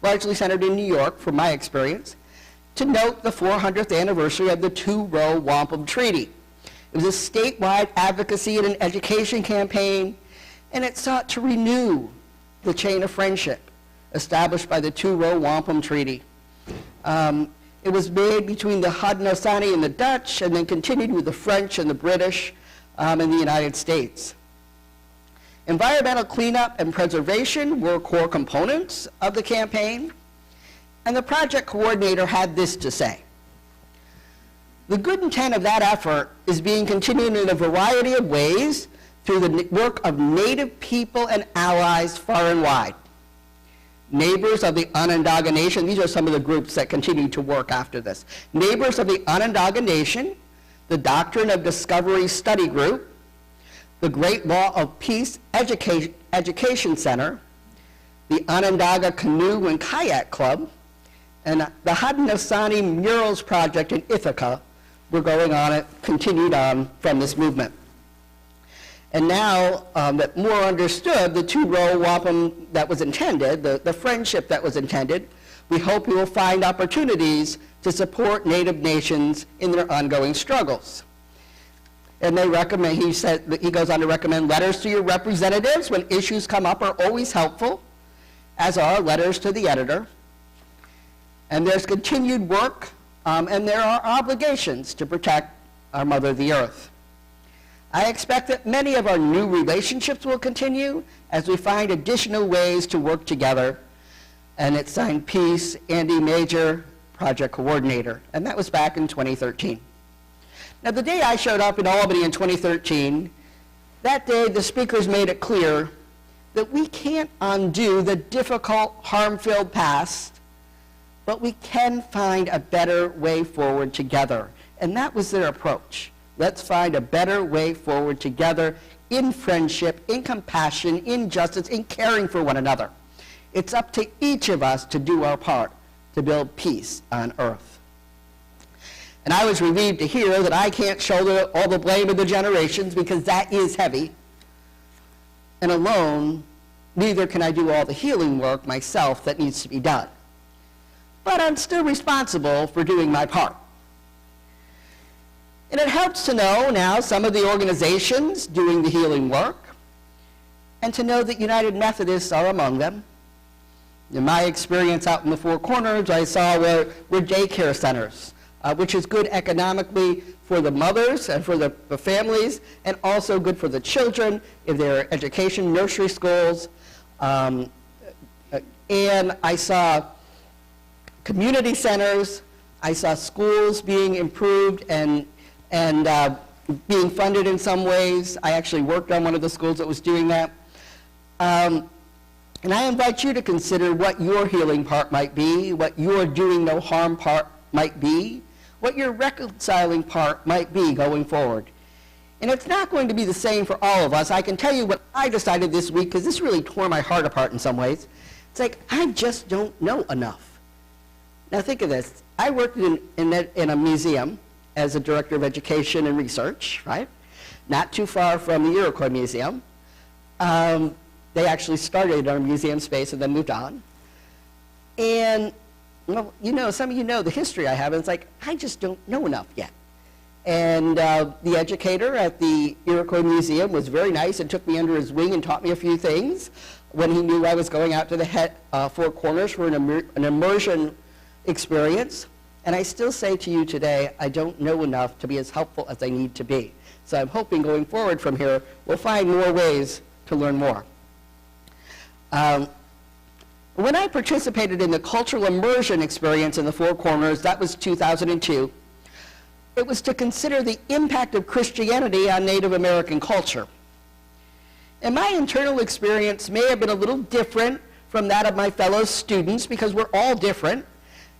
largely centered in New York, from my experience, to note the 400th anniversary of the Two-Row Wampum Treaty. It was a statewide advocacy and an education campaign, and it sought to renew the chain of friendship established by the Two-Row Wampum Treaty. It was made between the Haudenosaunee and the Dutch, and then continued with the French and the British and the United States. Environmental cleanup and preservation were core components of the campaign, and the project coordinator had this to say: the good intent of that effort is being continued in a variety of ways through the work of Native people and allies far and wide. Neighbors of the Onondaga Nation, these are some of the groups that continue to work after this. Neighbors of the Onondaga Nation, the Doctrine of Discovery Study Group, the Great Law of Peace Education Center, the Onondaga Canoe and Kayak Club, and the Haudenosaunee Murals Project in Ithaca were going on it, continued on from this movement. And now that more understood the two-row wampum that was intended, the friendship that was intended, we hope you will find opportunities to support Native nations in their ongoing struggles. And they recommend, he goes on to recommend letters to your representatives when issues come up are always helpful, as are letters to the editor. And there's continued work, and there are obligations to protect our Mother, the Earth. I expect that many of our new relationships will continue as we find additional ways to work together. And it's signed Peace, Andy Major, Project Coordinator. And that was back in 2013. Now, the day I showed up in Albany in 2013, that day the speakers made it clear that we can't undo the difficult, harm-filled past, but we can find a better way forward together. And that was their approach. Let's find a better way forward together in friendship, in compassion, in justice, in caring for one another. It's up to each of us to do our part to build peace on earth. And I was relieved to hear that I can't shoulder all the blame of the generations, because that is heavy. And alone, neither can I do all the healing work myself that needs to be done. But I'm still responsible for doing my part. And it helps to know now some of the organizations doing the healing work, and to know that United Methodists are among them. In my experience out in the Four Corners, I saw were daycare centers, which is good economically for the mothers and for the families, and also good for the children if they're education, nursery schools. And I saw community centers, I saw schools being improved and being funded in some ways. I actually worked on one of the schools that was doing that. And I invite you to consider what your healing part might be, what your doing no harm part might be, what your reconciling part might be going forward. And it's not going to be the same for all of us. I can tell you what I decided this week, because this really tore my heart apart in some ways. It's like, I just don't know enough. Now think of this. I worked in a museum as a director of education and research, right? Not too far from the Chrch Museum. They actually started in our museum space and then moved on. And, well, you know, some of you know the history I have, and it's like, I just don't know enough yet. And the educator at the Chrch Museum was very nice and took me under his wing and taught me a few things when he knew I was going out to the Four Corners for an immersion experience. And I still say to you today, I don't know enough to be as helpful as I need to be. So I'm hoping going forward from here, we'll find more ways to learn more. When I participated in the cultural immersion experience in the Four Corners, that was 2002, it was to consider the impact of Christianity on Native American culture. And my internal experience may have been a little different from that of my fellow students, because we're all different.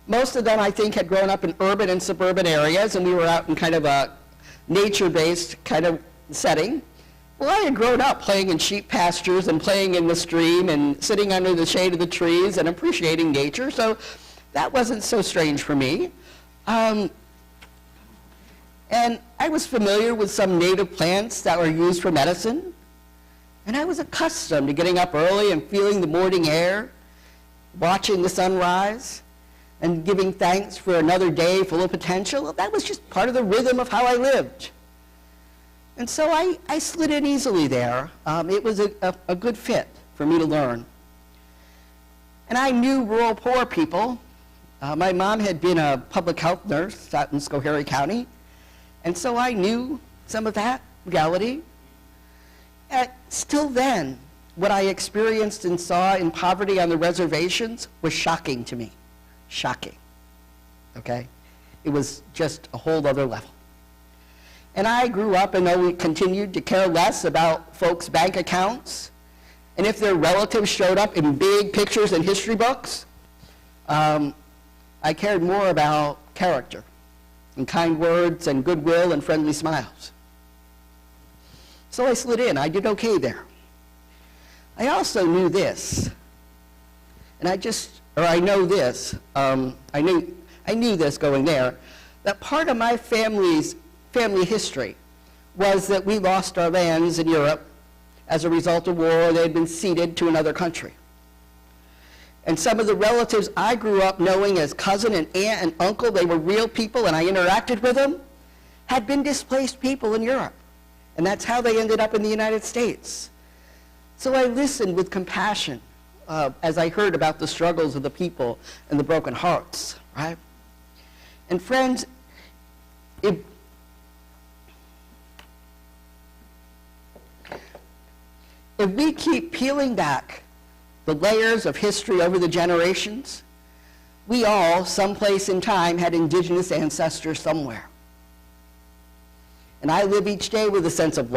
Most of them, I think, had grown up in urban and suburban areas, and we were out in kind of a nature-based kind of setting. Well, I had grown up playing in sheep pastures and playing in the stream and sitting under the shade of the trees and appreciating nature, so that wasn't so strange for me. And I was familiar with some native plants that were used for medicine, and I was accustomed to getting up early and feeling the morning air watching the sunrise, and giving thanks for another day full of potential. That was just part of the rhythm of how I lived. And so I slid in easily there. It was a good fit for me to learn. And I knew rural poor people. My mom had been a public health nurse out in Chrch County, and so I knew some of that reality. Still then, what I experienced and saw in poverty on the reservations was shocking to me. Shocking, okay? It was just a whole other level. And I grew up and always continued to care less about folks' bank accounts, and if their relatives showed up in big pictures in history books. I cared more about character and kind words and goodwill and friendly smiles. So I slid in. I did okay there. I also knew this, and I know this. I knew this going there, that part of my family history was that we lost our lands in Europe as a result of war. They had been ceded to another country. And some of the relatives I grew up knowing as cousin and aunt and uncle, they were real people and I interacted with them, had been displaced people in Europe. And that's how they ended up in the United States. So I listened with compassion as I heard about the struggles of the people and the broken hearts, right? And friends, if we keep peeling back the layers of history over the generations, we all, someplace in time, had indigenous ancestors somewhere. And I live each day with a sense of